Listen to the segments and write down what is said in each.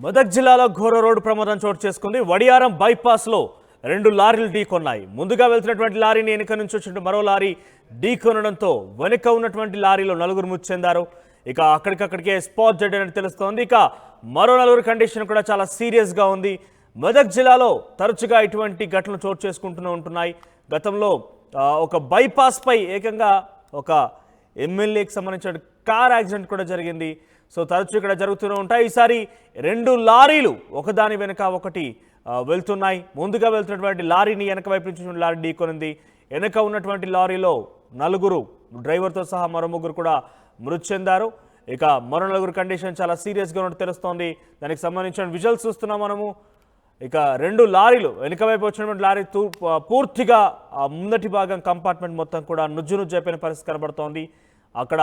మెదక్ జిల్లాలో ఘోర రోడ్డు ప్రమాదం చోటు చేసుకుంది. వడియారం బైపాస్లో రెండు లారీలు ఢీకొన్నాయి. ముందుగా వెళ్తున్నటువంటి లారీని వెనుక నుంచి వచ్చిన మరో లారీ ఢీకొనడంతో వెనుక ఉన్నటువంటి లారీలో నలుగురు మృతి చెందారు. ఇక అక్కడికక్కడికే స్పాట్ డెడ్ అని తెలుస్తోంది. ఇక మరో నలుగురు కండిషన్ కూడా చాలా సీరియస్గా ఉంది. మెదక్ జిల్లాలో తరచుగా ఇటువంటి ఘటనలు చోటు చేసుకుంటూనే ఉంటున్నాయి. గతంలో ఒక బైపాస్ పై ఏకంగా ఒక ఎమ్మెల్యేకి సంబంధించిన కార్ యాక్సిడెంట్ కూడా జరిగింది. సో తరచూ ఇక్కడ జరుగుతూనే ఉంటాయి. ఈసారి రెండు లారీలు ఒకదాని వెనక ఒకటి వెళ్తున్నాయి. ముందుగా వెళ్తున్నటువంటి లారీని వెనక వైపు నుంచి లారీ ఢీకొనింది. వెనక ఉన్నటువంటి లారీలో నలుగురు డ్రైవర్తో సహా మరో ముగ్గురు కూడా మృతి చెందారు. ఇక మరో నలుగురు కండిషన్ చాలా సీరియస్గా ఉన్నట్టు తెలుస్తోంది. దానికి సంబంధించిన విజువల్స్ చూస్తున్నాం మనము. ఇక రెండు లారీలు వెనుక వైపు వచ్చినటువంటి లారీ పూర్తిగా ముందటి భాగం కంపార్ట్మెంట్ మొత్తం కూడా నుజ్జు అయిపోయిన పరిస్థితి కనబడుతోంది. అక్కడ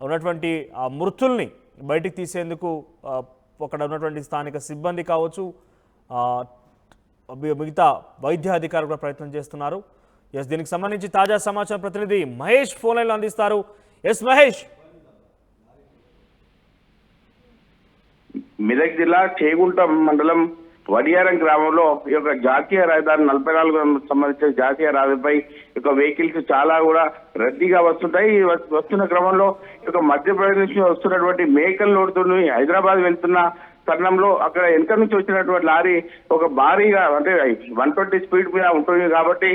ఉన్నటువంటి ఆ మృతుల్ని బయటికి తీసేందుకు అక్కడ ఉన్నటువంటి స్థానిక సిబ్బంది కావచ్చు, మిగతా వైద్య అధికారులు కూడా ప్రయత్నం చేస్తున్నారు. ఎస్, దీనికి సంబంధించి తాజా సమాచారం ప్రతినిధి మహేష్ ఫోన్ లైన్లో అందిస్తారు. ఎస్ మహేష్. మెదక్ జిల్లా చేగుంట మండలం వడియారం గ్రామంలో ఈ యొక్క జాతీయ రహదారి 44 సంబంధించిన జాతీయ రహదారిపై ఈ వెహికల్స్ చాలా కూడా రద్దీగా వస్తుంటాయి. వస్తున్న క్రమంలో ఈ మధ్యప్రదేశ్ నుంచి వస్తున్నటువంటి మేకల్ లోడుతో హైదరాబాద్ వెళ్తున్న తరుణంలో అక్కడ వెనక నుంచి వచ్చినటువంటి లారీ ఒక భారీగా అంటే 120 స్పీడ్ మీద ఉంటుంది కాబట్టి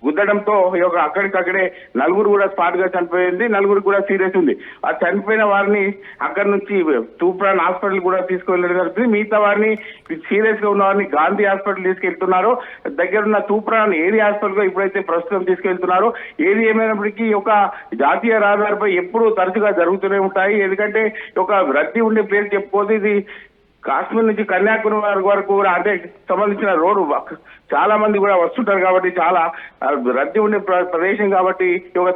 గుద్దడంతో అక్కడికక్కడే నలుగురు కూడా స్పాట్ గా చనిపోయింది. నలుగురు కూడా సీరియస్ ఉంది. ఆ చనిపోయిన వారిని అక్కడి నుంచి తూప్రాన్ హాస్పిటల్ కూడా తీసుకువెళ్ళడం జరుగుతుంది. మిగతా వారిని సీరియస్ గా ఉన్న వారిని గాంధీ హాస్పిటల్ తీసుకెళ్తున్నారు. దగ్గరున్న తూప్రాన్ ఏరియా హాస్పిటల్ గా ఇప్పుడైతే ప్రస్తుతం తీసుకెళ్తున్నారు. ఏది ఏమైనప్పటికీ జాతీయ రహదారిపై ఎప్పుడూ తరచుగా జరుగుతూనే ఉంటాయి. ఎందుకంటే రద్దీ ఉండే ప్లేస్ చెప్పుకోదు. ఇది కాశ్మీర్ నుంచి కన్యాకుమారి వరకు కూడా అంటే సంబంధించిన రోడ్డు చాలా మంది కూడా వస్తుంటారు కాబట్టి చాలా రద్దీ ఉండే ప్రదేశం కాబట్టి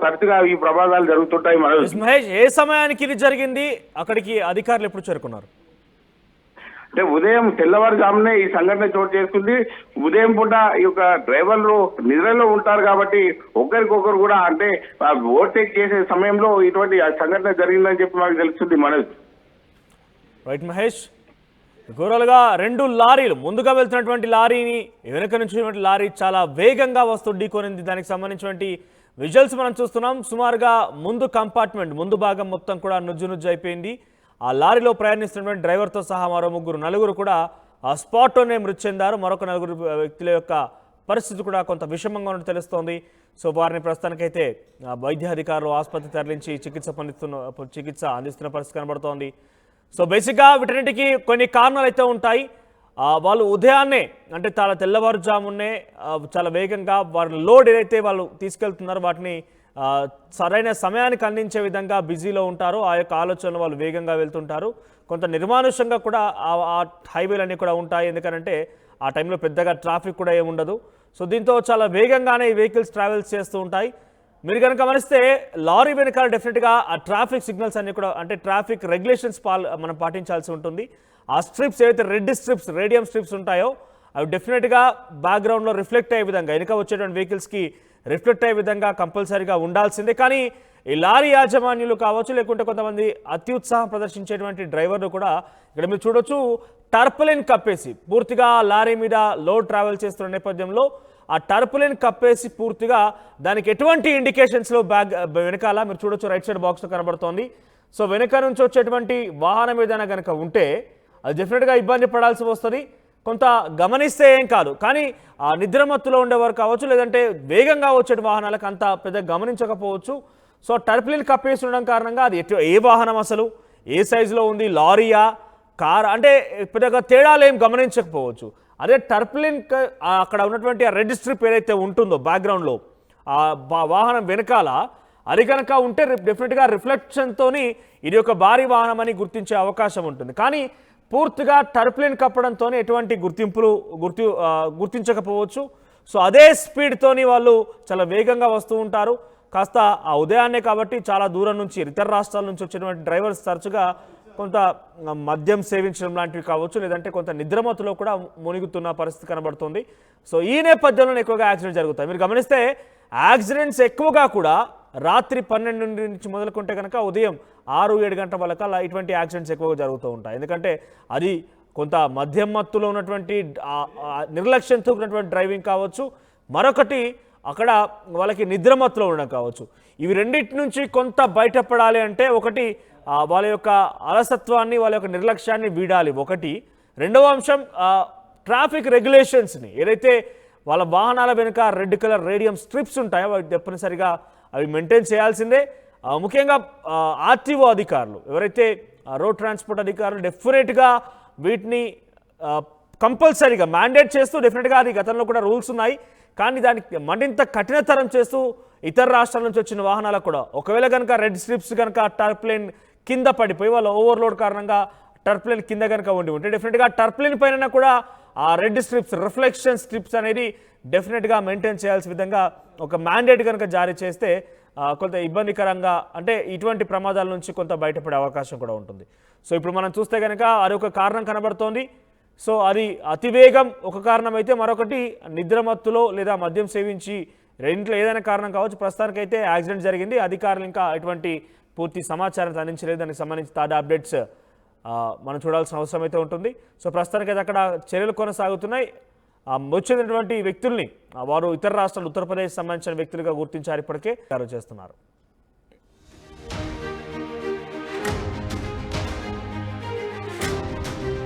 తరచుగా ఈ ప్రమాదాలు జరుగుతుంటాయి. మహేష్, ఏ సమయానికి ఇది జరిగింది? అక్కడికి అధికారులు ఎప్పుడు చేరుకున్నారు? అంటే ఉదయం తెల్లవారుజామునే ఈ సంఘటన చోటు చేసుకుంది. ఉదయం పూట డ్రైవర్లు నిద్రలో ఉంటారు కాబట్టి ఒకరికొకరు కూడా అంటే ఓవర్టేక్ చేసే సమయంలో ఇటువంటి సంఘటన జరిగిందని చెప్పి మాకు తెలుస్తుంది. మనోజ్. రైట్ మహేష్. ఘోరాలుగా రెండు లారీలు ముందుగా వెళ్తున్నటువంటి లారీని వెనుక నుంచి లారీ చాలా వేగంగా వస్తూ ఢీకొనింది. దానికి సంబంధించినటువంటి విజువల్స్ మనం చూస్తున్నాం. సుమారుగా ముందు కంపార్ట్మెంట్ ముందు భాగం మొత్తం కూడా నుజ్జు అయిపోయింది. ఆ లారీలో ప్రయాణిస్తున్నటువంటి డ్రైవర్తో సహా మరో నలుగురు కూడా ఆ స్పాట్లోనే మృతి చెందారు. మరొక నలుగురు వ్యక్తుల యొక్క పరిస్థితి కూడా కొంత విషమంగా ఉన్నట్టు తెలుస్తోంది. సో వారిని ప్రస్తుతానికైతే వైద్య అధికారులు ఆసుపత్రి తరలించి చికిత్స అందిస్తున్న పరిస్థితి కనబడుతోంది. సో బేసిక్గా వీటన్నిటికీ కొన్ని కారణాలు అయితే ఉంటాయి. వాళ్ళు ఉదయాన్నే అంటే చాలా తెల్లవారుజామునే చాలా వేగంగా వారి లోడ్ ఏదైతే వాళ్ళు తీసుకెళ్తున్నారో వాటిని సరైన సమయానికి అందించే విధంగా బిజీలో ఉంటారు. ఆ యొక్క ఆలోచనలు వాళ్ళు వేగంగా వెళ్తుంటారు. కొంత నిర్మానుష్యంగా కూడా ఆ హైవేలన్నీ కూడా ఉంటాయి. ఎందుకంటే ఆ టైంలో పెద్దగా ట్రాఫిక్ కూడా ఏమి ఉండదు. సో దీంతో చాలా వేగంగానే ఈ వెహికల్స్ ట్రావెల్స్ చేస్తూ ఉంటాయి. మీరు కనుక గమనిస్తే లారీ వెనకాల డెఫినెట్గా ఆ ట్రాఫిక్ సిగ్నల్స్ అన్ని కూడా అంటే ట్రాఫిక్ రెగ్యులేషన్స్ మనం పాటించాల్సి ఉంటుంది. ఆ స్ట్రిప్స్ ఏవైతే రెడ్ స్ట్రిప్స్ రేడియం స్ట్రిప్స్ ఉంటాయో అవి డెఫినెట్గా బ్యాక్గ్రౌండ్లో రిఫ్లెక్ట్ అయ్యే విధంగా వెనుక వచ్చేటువంటి వెహికల్స్కి రిఫ్లెక్ట్ అయ్యే విధంగా కంపల్సరీగా ఉండాల్సిందే. కానీ ఈ లారీ యాజమాన్యులు కావచ్చు లేకుంటే కొంతమంది అత్యుత్సాహం ప్రదర్శించేటువంటి డ్రైవర్లు కూడా ఇక్కడ మీరు చూడొచ్చు టర్పలిన్ కప్పేసి పూర్తిగా లారీ మీద లోడ్ ట్రావెల్ చేస్తున్న నేపథ్యంలో ఆ టర్పులిన్ కప్పేసి పూర్తిగా దానికి ఎటువంటి ఇండికేషన్స్లో వెనకాల మీరు చూడొచ్చు రైట్ సైడ్ బాక్స్లో కనబడుతోంది. సో వెనక నుంచి వచ్చేటువంటి వాహనం ఏదైనా కనుక ఉంటే అది డెఫినెట్గా ఇబ్బంది పడాల్సి వస్తుంది. కొంత గమనిస్తే ఏం కాదు, కానీ ఆ నిద్రమత్తులో ఉండేవారు కావచ్చు లేదంటే వేగంగా వచ్చే వాహనాలకు అంత పెద్ద గమనించకపోవచ్చు. సో టర్పులిన్ కప్పేసి ఉండడం కారణంగా అది ఏ వాహనం అసలు ఏ సైజులో ఉంది, లారీయా కార్ అంటే పెద్దగా తేడాలు ఏం గమనించకపోవచ్చు. అదే టర్పులిన్ అక్కడ ఉన్నటువంటి ఆ రెడ్ స్ట్రిప్ ఏదైతే ఉంటుందో బ్యాక్గ్రౌండ్లో ఆ వాహనం వెనకాల అది కనుక ఉంటే డెఫినెట్గా రిఫ్లెక్షన్తో ఇది ఒక భారీ వాహనం అని గుర్తించే అవకాశం ఉంటుంది. కానీ పూర్తిగా టర్పులిన్ కప్పడంతో ఎటువంటి గుర్తించకపోవచ్చు. సో అదే స్పీడ్తో వాళ్ళు చాలా వేగంగా వస్తూ ఉంటారు. కాస్త ఆ ఉదయాన్నే కాబట్టి చాలా దూరం నుంచి ఇతర రాష్ట్రాల నుంచి వచ్చేటువంటి డ్రైవర్స్ తరచుగా కొంత మద్యం సేవించడం లాంటివి కావచ్చు లేదంటే కొంత నిద్రమత్తులో కూడా మునిగుతున్న పరిస్థితి కనబడుతుంది. సో ఈ నేపథ్యంలో ఎక్కువగా యాక్సిడెంట్స్ జరుగుతాయి. మీరు గమనిస్తే యాక్సిడెంట్స్ ఎక్కువగా కూడా రాత్రి 12 నుంచి మొదలుకుంటే కనుక ఉదయం 6-7 గంటల వరకు ఇటువంటి యాక్సిడెంట్స్ ఎక్కువగా జరుగుతూ ఉంటాయి. ఎందుకంటే అది కొంత మద్యం మత్తులో ఉన్నటువంటి నిర్లక్ష్యంతో ఉన్నటువంటి డ్రైవింగ్ కావచ్చు, మరొకటి అక్కడ వాళ్ళకి నిద్రమత్తులో ఉండడం కావచ్చు. ఇవి రెండింటి నుంచి కొంత బయటపడాలి అంటే ఒకటి వాళ్ళ యొక్క అలసత్వాన్ని, వాళ్ళ యొక్క నిర్లక్ష్యాన్ని వీడాలి ఒకటి. రెండవ అంశం ట్రాఫిక్ రెగ్యులేషన్స్ని, ఏదైతే వాళ్ళ వాహనాల వెనుక రెడ్ కలర్ రేడియం స్ట్రిప్స్ ఉంటాయో అవి తప్పనిసరిగా అవి మెయింటైన్ చేయాల్సిందే. ముఖ్యంగా ఆర్టీఓ అధికారులు, ఎవరైతే రోడ్ ట్రాన్స్పోర్ట్ అధికారులు డెఫినెట్గా వీటిని కంపల్సరీగా మ్యాండేట్ చేస్తూ, డెఫినెట్గా అది గతంలో కూడా రూల్స్ ఉన్నాయి, కానీ దానికి మరింత కఠినతరం చేస్తూ ఇతర రాష్ట్రాల నుంచి వచ్చిన వాహనాలకు కూడా ఒకవేళ కనుక రెడ్ స్ట్రిప్స్ కనుక టర్ప్లైన్ కింద పడిపోయి వాళ్ళ ఓవర్లోడ్ కారణంగా టర్ప్లైన్ కింద కనుక ఉంటే డెఫినెట్గా టర్ప్లైన్ పైన కూడా ఆ రెడ్ స్ట్రిప్స్, రిఫ్లెక్షన్ స్ట్రిప్స్ అనేది డెఫినెట్గా మెయింటైన్ చేయాల్సిన విధంగా ఒక మ్యాండేట్ కనుక జారీ చేస్తే కొంత ఇబ్బందికరంగా, అంటే ఇటువంటి ప్రమాదాల నుంచి కొంత బయటపడే అవకాశం కూడా ఉంటుంది. సో ఇప్పుడు మనం చూస్తే కనుక అది ఒక కారణం కనబడుతోంది. సో అది అతివేగం ఒక కారణం అయితే, మరొకటి నిద్రమత్తులో లేదా మద్యం సేవించి, రెండింటిలో ఏదైనా కారణం కావచ్చు. ప్రస్తుతానికైతే యాక్సిడెంట్ జరిగింది. అధికారులు ఇంకా ఎటువంటి పూర్తి సమాచారం అందించలేదు. దానికి సంబంధించి తాజా అప్డేట్స్ మనం చూడాల్సిన అవసరం అయితే ఉంటుంది. సో ప్రస్తుతానికైతే అక్కడ చర్యలు కొనసాగుతున్నాయి. వచ్చినటువంటి వ్యక్తుల్ని వారు ఇతర రాష్ట్రాలు, ఉత్తరప్రదేశ్ సంబంధించిన వ్యక్తులుగా గుర్తించారు, ఇప్పటికే చేస్తున్నారు.